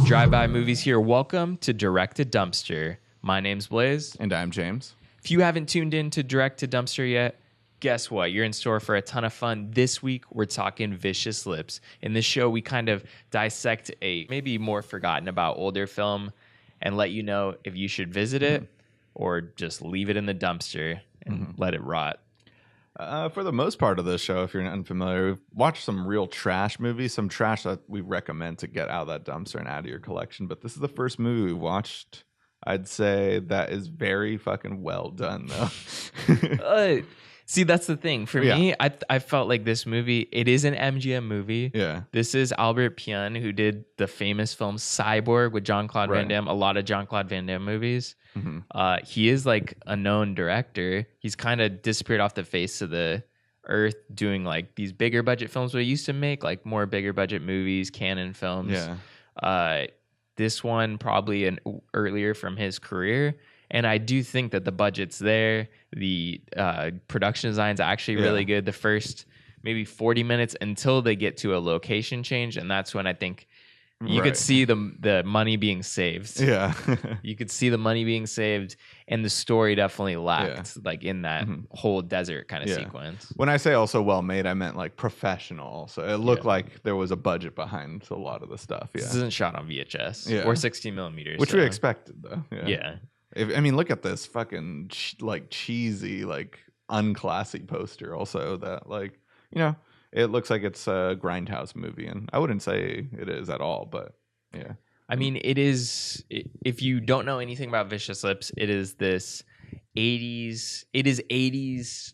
Drive-by movies here. Welcome to Direct to Dumpster. My name's Blaise. And I'm James. If you haven't tuned in to Direct to Dumpster yet, guess what? You're in store for a ton of fun. This week, we're talking Vicious Lips. In this show, we kind of dissect a maybe more forgotten about older film and let you know if you should visit it or just leave it in the dumpster and let it rot. For the most part of this show, if you're unfamiliar, we've watched some real trash movies, some trash that we recommend to get out of that dumpster and out of your collection. But this is the first movie we watched, I'd say, that is very fucking well done, though. See, that's the thing. For me, I felt like this movie, it is an MGM movie. Yeah. This is Albert Pyun, who did the famous film Cyborg with Jean-Claude Van Damme, a lot of Jean-Claude Van Damme movies. He is like a known director. He's kind of disappeared off the face of the earth doing like these bigger budget films. What he used to make like more bigger budget movies, canon films. Yeah. This one probably an earlier from his career. And I do think that the budget's there. The production design's actually really good. The first maybe 40 minutes until they get to a location change. And that's when I think you could see the money being saved. Yeah. You could see the money being saved. And the story definitely lacked like in that whole desert kind of sequence. When I say also well made, I meant like professional. So it looked like there was a budget behind a lot of the stuff. Yeah. This isn't shot on VHS or 16 millimeters. Which we expected, though. Yeah. I mean, look at this fucking like cheesy, like unclassy poster. Also, that like it looks like it's a grindhouse movie, and I wouldn't say it is at all. But yeah, I mean, it is. If you don't know anything about Vicious Lips, it is this 80s. It is 80s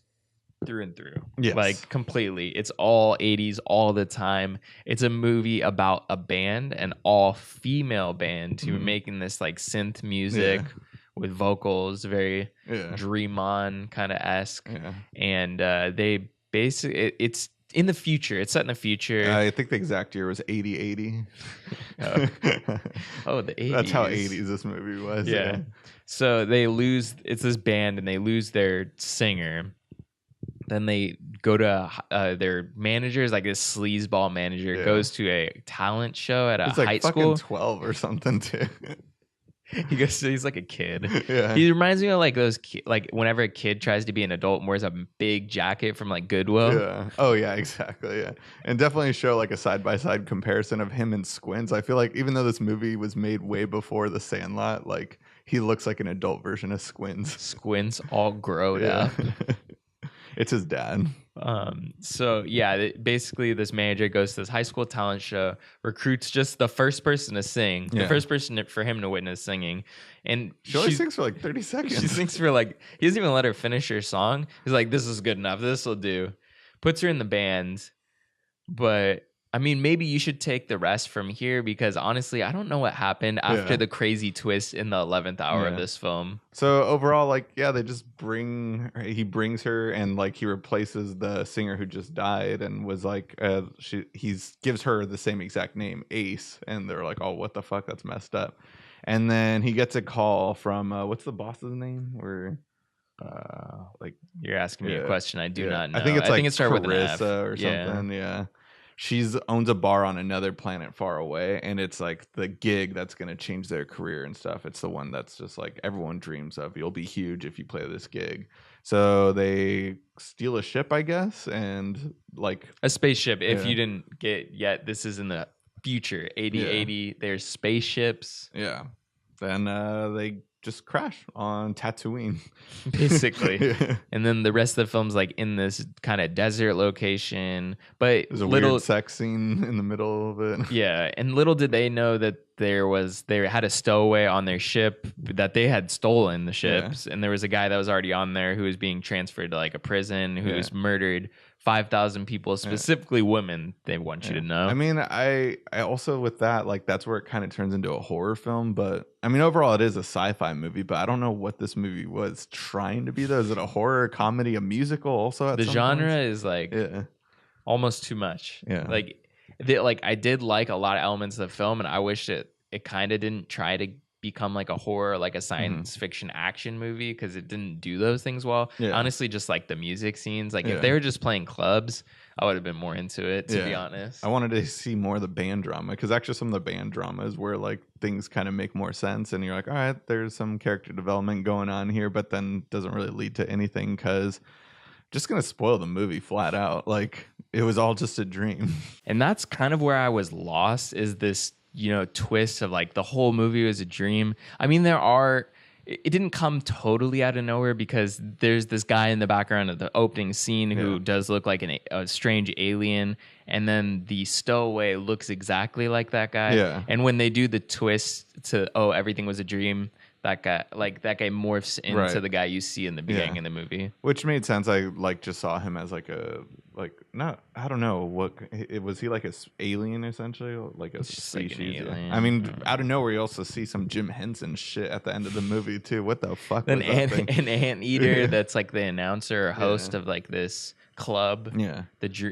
through and through. Yes. Like completely. It's all 80s all the time. It's a movie about a band, an all female band who are making this like synth music. Yeah. With vocals, very Dream On kind of esque, and they basically it's in the future. It's set in the future. I think the exact year was 80. Oh, the 80s. That's how 80s this movie was. Yeah. So they lose. It's this band, and they lose their singer. Then they go to their managers, like this sleazeball manager, goes to a talent show at a high school. 12 or something too. He's like a kid. Yeah. He reminds me of like those like whenever a kid tries to be an adult and wears a big jacket from like Goodwill. Yeah. Oh yeah, exactly. Yeah. And definitely show like a side-by-side comparison of him and Squints. I feel like even though this movie was made way before The Sandlot, like he looks like an adult version of Squints. Squints all grown up. It's his dad. So yeah, basically this manager goes to this high school talent show, recruits just the first person to sing, the first person for him to witness singing. And she only sings for like 30 seconds. She sings for like, he doesn't even let her finish her song. He's like, this is good enough. This will do. Puts her in the band. But I mean, maybe you should take the rest from here because honestly, I don't know what happened after the crazy twist in the 11th hour of this film. So overall, like, they just he brings her and like he replaces the singer who just died and was like, gives her the same exact name, Ace. And they're like, oh, what the fuck? That's messed up. And then he gets a call from, what's the boss's name? Like you're asking me a question I do not know. I think it started with an F. or something. Yeah. She owns a bar on another planet far away, and it's like the gig that's going to change their career and stuff. It's the one that's just like everyone dreams of. You'll be huge if you play this gig. So they steal a ship, I guess, and like a spaceship. If you didn't get yet, this is in the future. 80. There's spaceships. Yeah. Then they just crash on Tatooine, basically. And then the rest of the film's like in this kind of desert location, but there's a weird sex scene in the middle of it. Yeah, and little did they know that they had a stowaway on their ship, that they had stolen the ships, and there was a guy that was already on there who was being transferred to like a prison who was murdered 5,000 people, specifically women. They want you to know. I mean, I also with that, like that's where it kind of turns into a horror film. But I mean, overall, it is a sci-fi movie. But I don't know what this movie was trying to be. Though, is it a horror, comedy, a musical? Also, at the some genre points? Is like almost too much. Yeah, like I did like a lot of elements of the film, and I wish it kind of didn't try to become like a horror, like a science fiction action movie, because it didn't do those things well. Yeah. Honestly, just like the music scenes, like if Yeah. they were just playing clubs, I would have been more into it, to be honest. I wanted to see more of the band drama, because actually some of the band drama is where like things kind of make more sense, and you're like, all right, there's some character development going on here, but then doesn't really lead to anything, because just gonna spoil the movie flat out. Like, it was all just a dream. And that's kind of where I was lost, is this, twist of like the whole movie was a dream. I mean, it didn't come totally out of nowhere, because there's this guy in the background of the opening scene who does look like a strange alien, and then the stowaway looks exactly like that guy. Yeah. And when they do the twist to, oh, everything was a dream, that guy morphs into the guy you see in the beginning of the movie. Which made sense. I like just saw him as like I don't know what was he, like a alien essentially, like a species. Like an alien. I mean, out of nowhere you also see some Jim Henson shit at the end of the movie too. What the fuck? An was that thing? An anteater that's like the announcer or host of like this club. Yeah.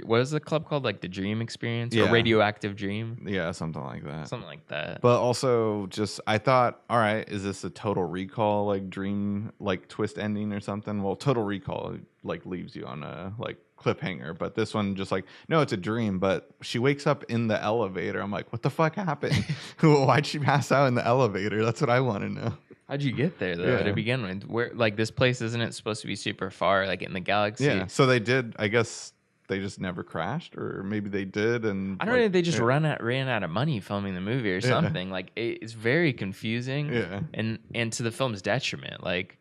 What is the club called? Like the Dream Experience or Yeah. Radioactive Dream? Yeah, something like that. Something like that. But also, just I thought, all right, is this a Total Recall like dream like twist ending or something? Well, Total Recall like leaves you on a like cliffhanger, but this one just like, no, it's a dream. But she wakes up in the elevator. I'm like, what the fuck happened? Why'd she pass out in the elevator? That's what I want to know. How'd you get there though to begin with? Where, like, this place, isn't it supposed to be super far, like in the galaxy? Yeah. So they did. I guess they just never crashed, or maybe they did. And I don't know if they just ran out of money filming the movie or something. Like, it's very confusing. Yeah. And to the film's detriment. Like,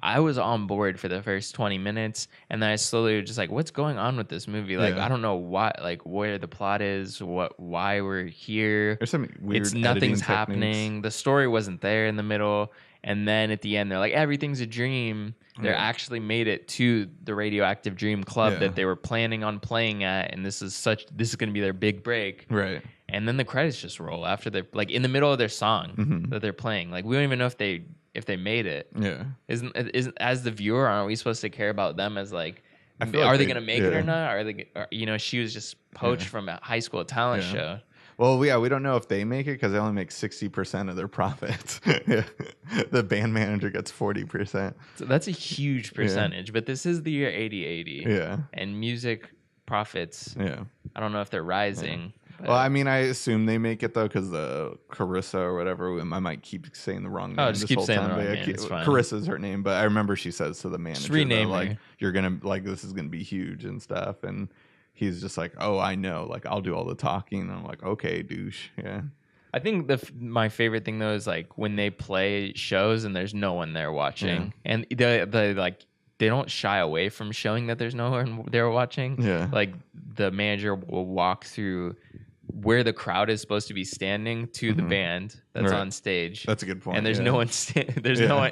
I was on board for the first 20 minutes, and then I slowly was just like, what's going on with this movie? Like, I don't know why, like where the plot is, why we're here. There's some weird nothing's editing happening. techniques. The story wasn't there in the middle. And then at the end, they're like, everything's a dream. They actually made it to the Radioactive Dream Club that they were planning on playing at, and this is going to be their big break. Right. And then the credits just roll after they're like in the middle of their song that they're playing. Like, we don't even know if they made it. Yeah. Isn't as the viewer, aren't we supposed to care about them as like, I feel are like they going to make it or not? She was just poached Yeah. from a high school talent show. Well, yeah, we don't know if they make it because they only make 60% of their profits. The band manager gets 40%. So that's a huge percentage, but this is the year 80/80. Yeah. And music profits, Yeah. I don't know if they're rising. Well, I mean, I assume they make it though, because the Carissa or whatever. I might keep saying the wrong name. Oh, just this keep whole saying time, the wrong but name, it's fine. Carissa's her name, but I remember she says to the manager, rename that, like, her. you're gonna like this is gonna be huge and stuff, and he's just like, oh, I know, like I'll do all the talking. And I'm like, okay, douche, yeah. I think my favorite thing though is like when they play shows and there's no one there watching, and they don't shy away from showing that there's no one there watching. Yeah. Like, the manager will walk through where the crowd is supposed to be standing to the band that's on stage. That's a good point. And there's no one. There's no one.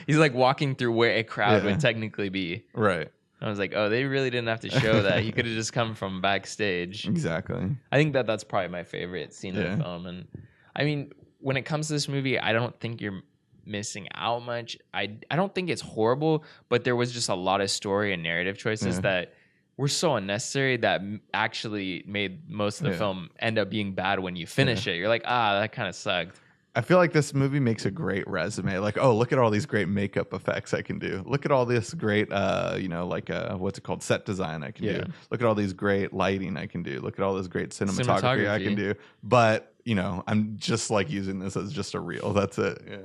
He's like walking through where a crowd would technically be. Right. I was like, oh, they really didn't have to show that. He could have just come from backstage. Exactly. I think that's probably my favorite scene in the film. And I mean, when it comes to this movie, I don't think you're missing out much. I don't think it's horrible, but there was just a lot of story and narrative choices that were so unnecessary that actually made most of the film end up being bad when you finish it. You're like, that kind of sucked. I feel like this movie makes a great resume. Like, oh, look at all these great makeup effects I can do. Look at all this great, what's it called? Set design I can do. Look at all these great lighting I can do. Look at all this great cinematography I can do. But, I'm just like using this as just a reel. That's it. Yeah.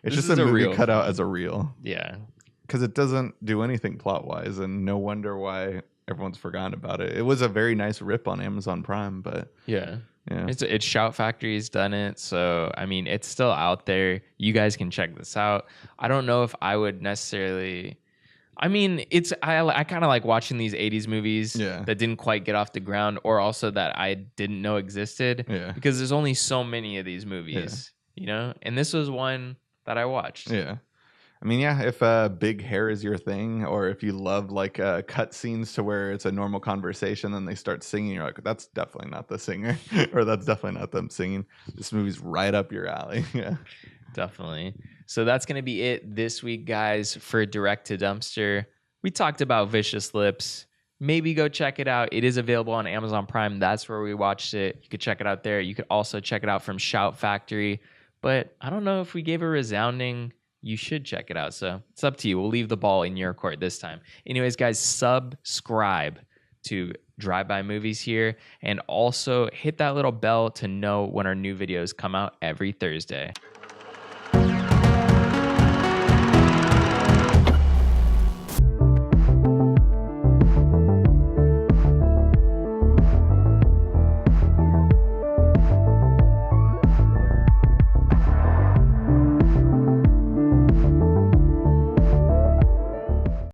It's This just is a a movie reel. cut out as a reel. Yeah. Because it doesn't do anything plot-wise, and no wonder why everyone's forgotten about it. It was a very nice rip on Amazon Prime, but... Yeah. Yeah. It's Shout Factory's done it, so I mean, it's still out there. You guys can check this out. I don't know if I would necessarily. I mean, I kind of like watching these 80s movies that didn't quite get off the ground, or also that I didn't know existed. Yeah. Because there's only so many of these movies, and this was one that I watched. Yeah. I mean, yeah, if big hair is your thing, or if you love like cut scenes to where it's a normal conversation and they start singing, you're like, that's definitely not the singer, or that's definitely not them singing. This movie's right up your alley. Yeah, definitely. So that's going to be it this week, guys, for Direct to Dumpster. We talked about Vicious Lips. Maybe go check it out. It is available on Amazon Prime. That's where we watched it. You could check it out there. You could also check it out from Shout Factory. but I don't know if we gave a resounding you should check it out. So it's up to you. We'll leave the ball in your court this time. Anyways, guys, subscribe to Drive By Movies here, and also hit that little bell to know when our new videos come out every Thursday.